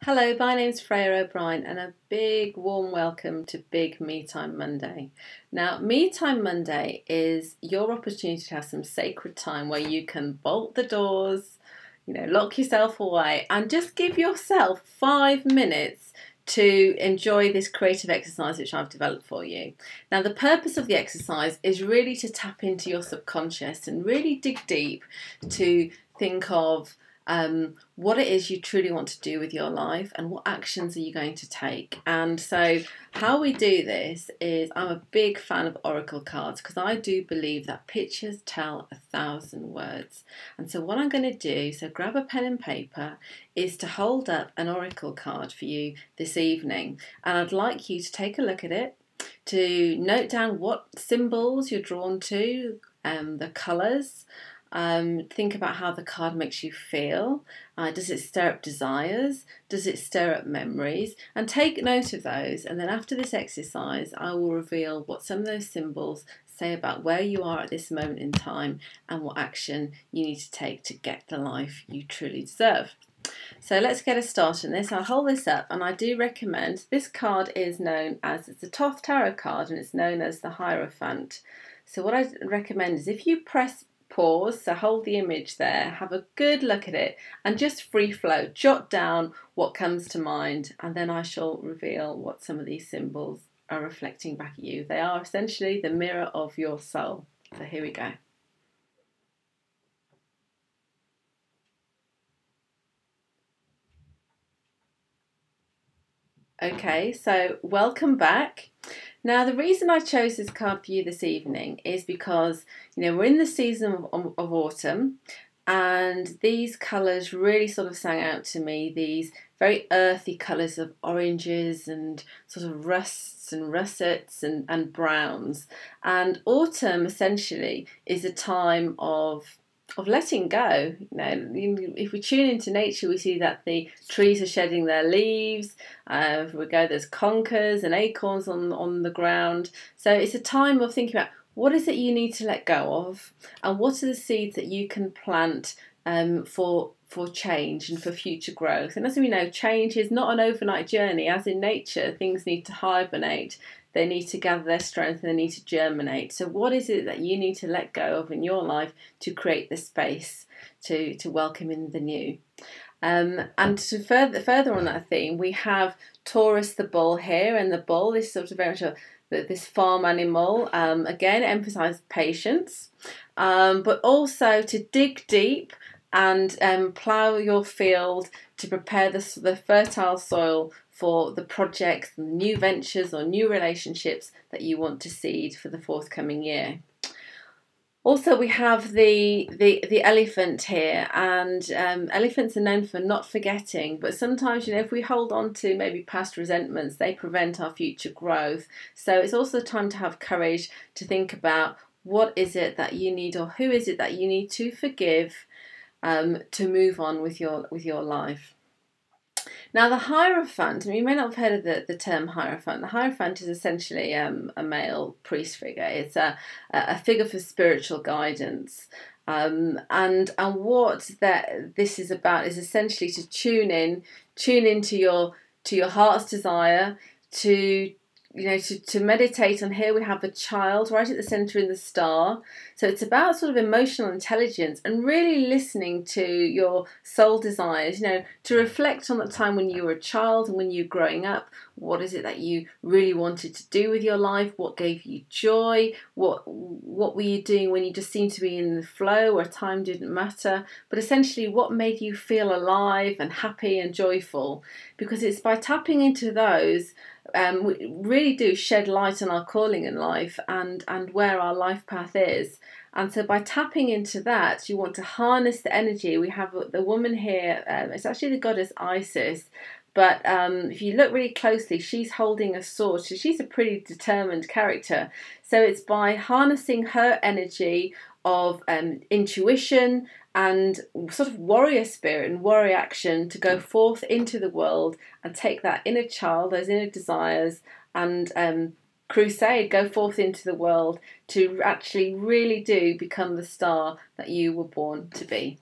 Hello, my name's Frea O'Brien and a big warm welcome to Big Me Time Monday. Now, Me Time Monday is your opportunity to have some sacred time where you can bolt the doors, lock yourself away and just give yourself 5 minutes to enjoy this creative exercise which I've developed for you. Now, the purpose of the exercise is really to tap into your subconscious and really dig deep to think of what it is you truly want to do with your life and what actions are you going to take. And so how we do this is, I'm a big fan of oracle cards because I do believe that pictures tell 1,000 words. And so what I'm going to do, so grab a pen and paper, is to hold up an oracle card for you this evening. And I'd like you to take a look at it, to note down what symbols you're drawn to, the colours. Think about how the card makes you feel. Does it stir up desires? Does it stir up memories? And take note of those. And then after this exercise, I will reveal what some of those symbols say about where you are at this moment in time and what action you need to take to get the life you truly deserve. So let's get a start on this. I'll hold this up and I do recommend, this card is known as, it's a Thoth Tarot card and it's known as the Hierophant. So what I recommend is if you press pause, so hold the image there, have a good look at it and just free flow, jot down what comes to mind, and then I shall reveal what some of these symbols are reflecting back at you. They are essentially the mirror of your soul. So here we go. Okay, so welcome back. Now, the reason I chose this card for you this evening is because, we're in the season of autumn and these colours really sort of sang out to me, these very earthy colours of oranges and sort of rusts and russets and browns. And autumn essentially is a time of letting go. If we tune into nature, we see that the trees are shedding their leaves. If we go, there's conkers and acorns on the ground. So it's a time of thinking about what is it you need to let go of, and what are the seeds that you can plant for change and for future growth. And as we know, change is not an overnight journey. As in nature, things need to hibernate. They need to gather their strength and they need to germinate. So what is it that you need to let go of in your life to create the space to welcome in the new? And to further on that theme, we have Taurus the bull here, and the bull is sort of very much this farm animal. Again, emphasize patience, but also to dig deep and plough your field to prepare the fertile soil for the projects, new ventures or new relationships that you want to seed for the forthcoming year. Also, we have the elephant here, and elephants are known for not forgetting, but sometimes, if we hold on to maybe past resentments, they prevent our future growth. So it's also time to have courage to think about what is it that you need, or who is it that you need to forgive to move on with your life. Now, the Hierophant, you may not have heard of the term Hierophant. The Hierophant is essentially a male priest figure. It's a figure for spiritual guidance. And what this is about is essentially to tune into your heart's desire, to meditate on. Here we have a child right at the centre in the star. So it's about sort of emotional intelligence and really listening to your soul desires, to reflect on the time when you were a child and when you were growing up. What is it that you really wanted to do with your life? What gave you joy? What were you doing when you just seemed to be in the flow where time didn't matter? But essentially, what made you feel alive and happy and joyful? Because it's by tapping into those, we really do shed light on our calling in life and where our life path is. And so by tapping into that, you want to harness the energy. We have the woman here, it's actually the goddess Isis, but if you look really closely, she's holding a sword, so she's a pretty determined character. So it's by harnessing her energy of intuition and sort of warrior spirit and warrior action to go forth into the world and take that inner child, those inner desires, and crusade, go forth into the world to actually really do become the star that you were born to be.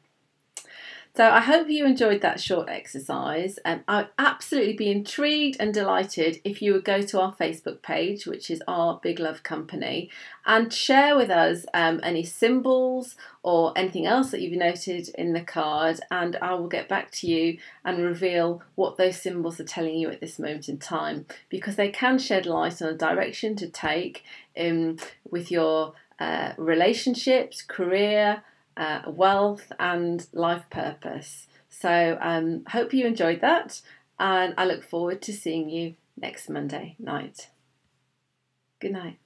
So I hope you enjoyed that short exercise. I'd absolutely be intrigued and delighted if you would go to our Facebook page, which is our Big Love Company, and share with us any symbols or anything else that you've noted in the card, and I will get back to you and reveal what those symbols are telling you at this moment in time, because they can shed light on a direction to take with your relationships, career, wealth and life purpose. So hope you enjoyed that, and I look forward to seeing you next Monday night. Good night.